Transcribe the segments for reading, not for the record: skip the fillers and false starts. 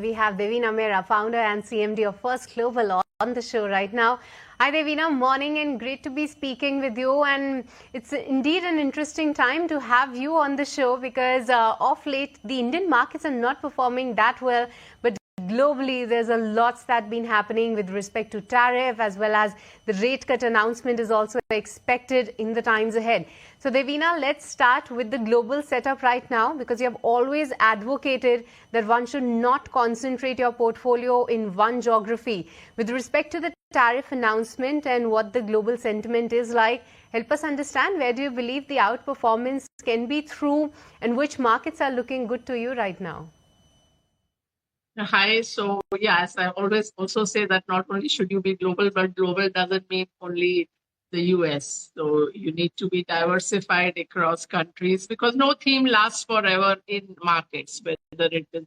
we have Devina Mehra, founder and CMD of First Global on the show right now. Hi Devina, morning and great to be speaking with you, and it's indeed an interesting time to have you on the show because of late the Indian markets are not performing that well, but globally there's a lot that's been happening with respect to tariff, as well as the rate cut announcement is also expected in the times ahead. So Devina, let's start with the global setup right now, because you have always advocated that one should not concentrate your portfolio in one geography. With respect to the tariff announcement and what the global sentiment is like, help us understand, where do you believe the outperformance can be through, and which markets are looking good to you right now? Hi. So, as I always also say that not only should you be global, but global doesn't mean only the US. So you need to be diversified across countries, because no theme lasts forever in markets, whether it is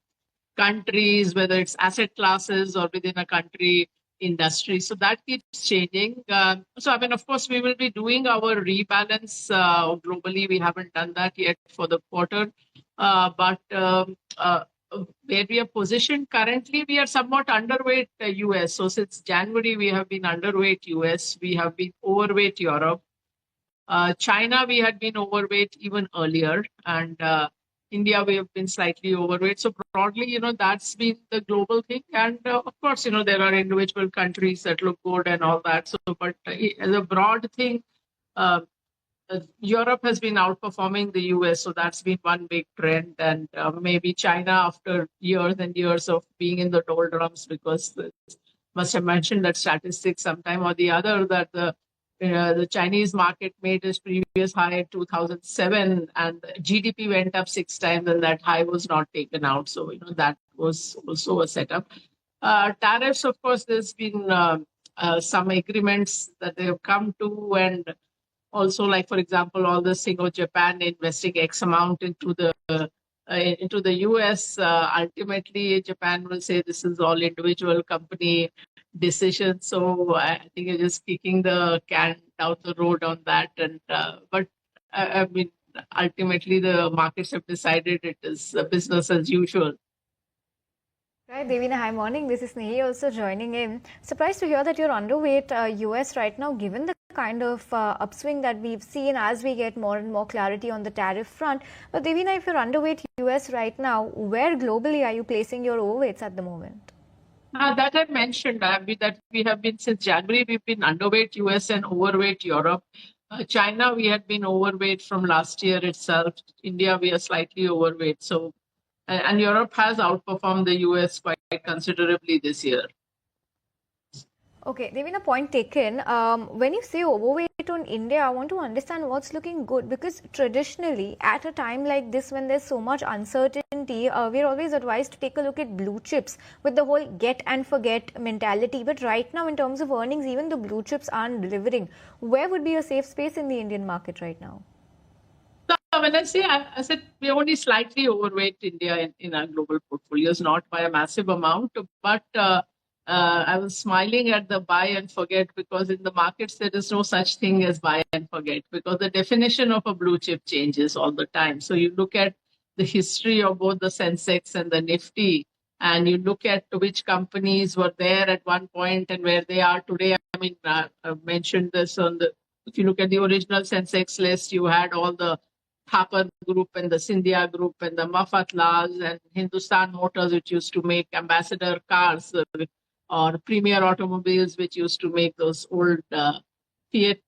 countries, whether it's asset classes, or within a country industry. So that keeps changing. Of course, we will be doing our rebalance globally. We haven't done that yet for the quarter. Where we are positioned currently, we are somewhat underweight the US. So since January, we have been underweight US. We have been overweight Europe. China, we had been overweight even earlier. And India, we have been slightly overweight. So broadly, that's been the global thing. And of course, there are individual countries that look good and all that. So, but as a broad thing, Europe has been outperforming the US, so that's been one big trend. And maybe China, after years and years of being in the doldrums, because must have mentioned that statistic sometime or the other, that the Chinese market made its previous high in 2007, and GDP went up 6 times, and that high was not taken out. So that was also a setup. Tariffs, of course, there's been some agreements that they have come to, and also, like, for example, all this thing of Japan investing X amount into the US. Ultimately, Japan will say this is all individual company decision. So I think you're just kicking the can down the road on that. And ultimately, the markets have decided it is business as usual. Right, Devina, hi morning. This is Nehi also joining in. Surprised to hear that you're underweight US right now, given the kind of upswing that we've seen as we get more and more clarity on the tariff front. But Devina, if you're underweight US right now, where globally are you placing your overweights at the moment? That I mentioned, that we have been, since January, we've been underweight US and overweight Europe. China, we had been overweight from last year itself. India, we are slightly overweight. So, and Europe has outperformed the US quite considerably this year. Okay, Devina, point taken. When you say overweight on India, I want to understand what's looking good, because traditionally at a time like this, when there's so much uncertainty, we're always advised to take a look at blue chips with the whole get and forget mentality. But right now, in terms of earnings, even the blue chips aren't delivering. Where would be a safe space in the Indian market right now? So when I said we're only slightly overweight India in our global portfolios, not by a massive amount, but I was smiling at the buy and forget, because in the markets there is no such thing as buy and forget, because the definition of a blue chip changes all the time. So you look at the history of both the Sensex and the Nifty, and you look at which companies were there at one point and where they are today. I mean, I've mentioned this if you look at the original Sensex list, you had all the Thapar Group and the Scindia Group and the Mafatlal and Hindustan Motors, which used to make Ambassador cars, or Premier Automobiles, which used to make those old Fiat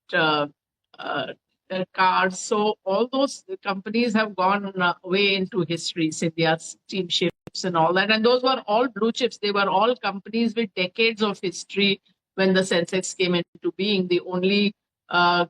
cars. So all those companies have gone way into history, India's steamships and all that. And those were all blue chips. They were all companies with decades of history when the Sensex came into being. The only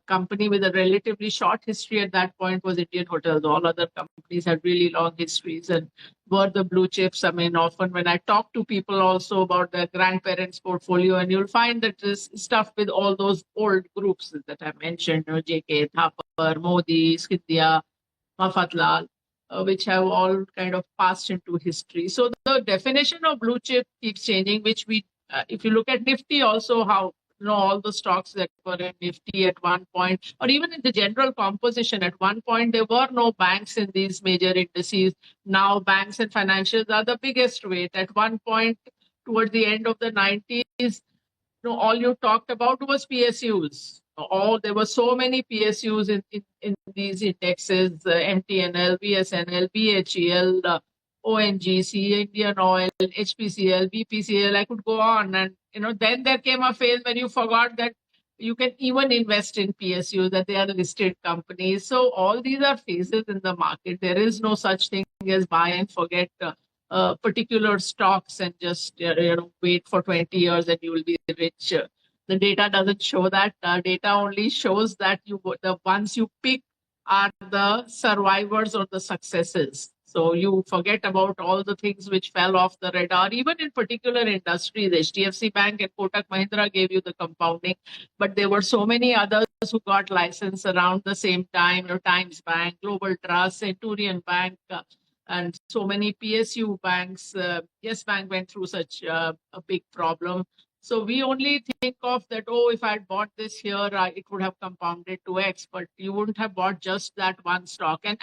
company with a relatively short history at that point was Indian Hotels. All other companies had really long histories and were the blue chips. I mean, often when I talk to people also about their grandparents' portfolio, and you'll find that this stuff with all those old groups that I mentioned, JK, Thapar, Modi, Scindia, Mafatlal, which have all kind of passed into history. So the definition of blue chip keeps changing, which if you look at Nifty also, how all the stocks that were in Nifty at one point, or even in the general composition. At one point, there were no banks in these major indices. Now, banks and financials are the biggest weight. At one point, toward the end of the 90s, all you talked about was PSUs. There were so many PSUs in these indexes: MTNL, BSNL, BHEL, ONGC, Indian Oil, HPCL, BPCL. I could go on, and then there came a phase when you forgot that you can even invest in PSUs, that they are listed companies. So all these are phases in the market. There is no such thing as buy and forget particular stocks and just wait for 20 years and you will be rich. The data doesn't show that. Data only shows that the ones you pick are the survivors or the successes. So you forget about all the things which fell off the radar. Even in particular industries, HDFC Bank and Kotak Mahindra gave you the compounding, but there were so many others who got licensed around the same time. Times Bank, Global Trust, Centurion Bank, and so many PSU banks. Yes Bank went through such a big problem. So we only think of that, if I had bought this here, it would have compounded to X, but you wouldn't have bought just that one stock. And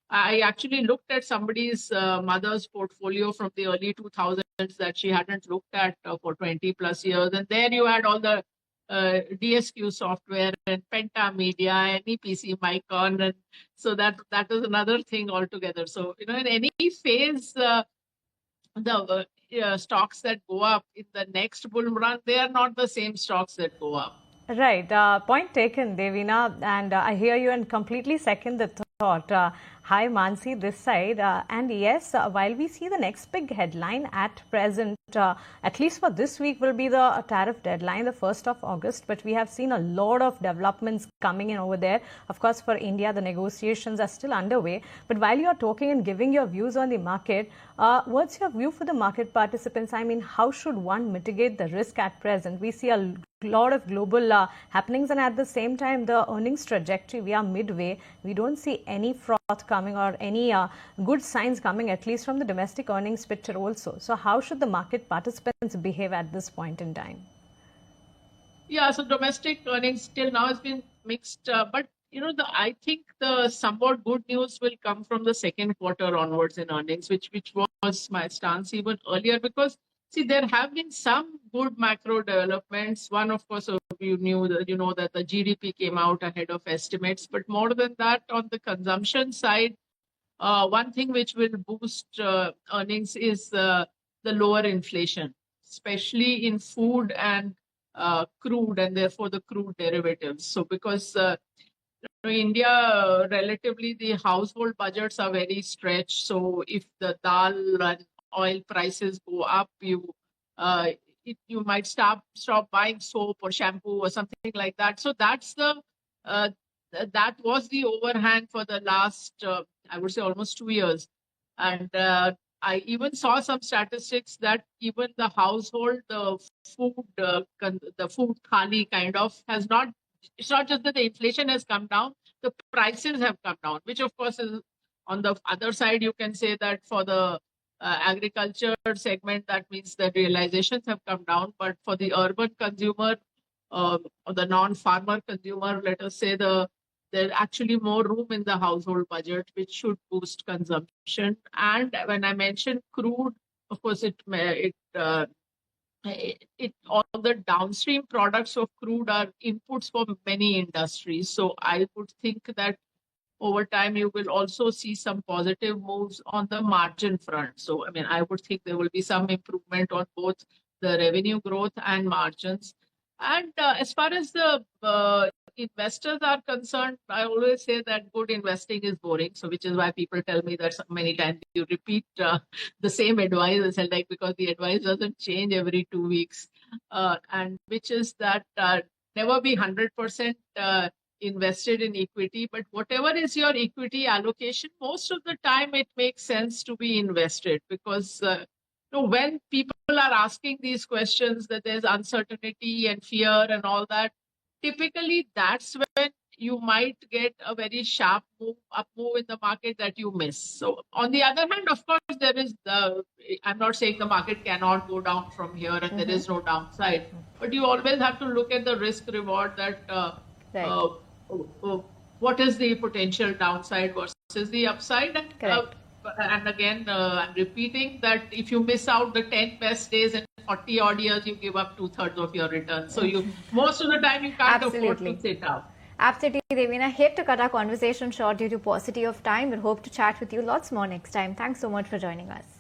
I actually looked at somebody's mother's portfolio from the early 2000s that she hadn't looked at for 20 plus years. And there you had all the DSQ software and Pentamedia and EPC Micron. And so that is another thing altogether. So, in any phase, the stocks that go up in the next bull run, they are not the same stocks that go up. Right. Point taken, Devina. And I hear you and completely second the thought. Hi, Mansi, this side. And yes, while we see the next big headline at present, at least for this week, will be the tariff deadline, the 1st of August. But we have seen a lot of developments coming in over there. Of course, for India, the negotiations are still underway. But while you are talking and giving your views on the market, what's your view for the market participants? I mean, how should one mitigate the risk at present? We see a lot of global happenings, and at the same time, the earnings trajectory, we are midway. We don't see any froth coming or any good signs coming, at least from the domestic earnings picture also. So how should the market participants behave at this point in time? Yeah, so domestic earnings till now has been mixed, but I think the somewhat good news will come from the second quarter onwards in earnings, which was my stance even earlier, because see, there have been some good macro developments. One, of course, you know that the GDP came out ahead of estimates. But more than that, on the consumption side, one thing which will boost earnings is the lower inflation, especially in food and crude, and therefore the crude derivatives. So because India, relatively, the household budgets are very stretched. So if the dal and oil prices go up, you might stop buying soap or shampoo or something like that. So that's that was the overhang for the last, I would say, almost 2 years. And I even saw some statistics that even the household, the food thali kind of has not. It's not just that the inflation has come down; the prices have come down, which of course is on the other side. You can say that for the agriculture segment, that means the realizations have come down. But for the urban consumer or the non-farmer consumer, let us say, there's actually more room in the household budget, which should boost consumption. And when I mentioned crude, of course, all the downstream products of crude are inputs for many industries. So I would think that over time, you will also see some positive moves on the margin front. So, I mean, I would think there will be some improvement on both the revenue growth and margins. And as far as the investors are concerned, I always say that good investing is boring. So, which is why people tell me that many times you repeat the same advice, because the advice doesn't change every 2 weeks. And which is that never be 100% invested in equity, but whatever is your equity allocation, most of the time it makes sense to be invested, because when people are asking these questions, that there's uncertainty and fear and all that, typically that's when you might get a very sharp up move in the market that you miss. So on the other hand, of course, there is I'm not saying the market cannot go down from here and there is no downside, but you always have to look at the risk reward that what is the potential downside versus the upside. And again, I'm repeating that if you miss out the 10 best days in 40 odd years, you give up 2/3 of your return. So most of the time you can't afford to sit out. Absolutely, Devina. Hate to cut our conversation short due to paucity of time, but hope to chat with you lots more next time. Thanks so much for joining us.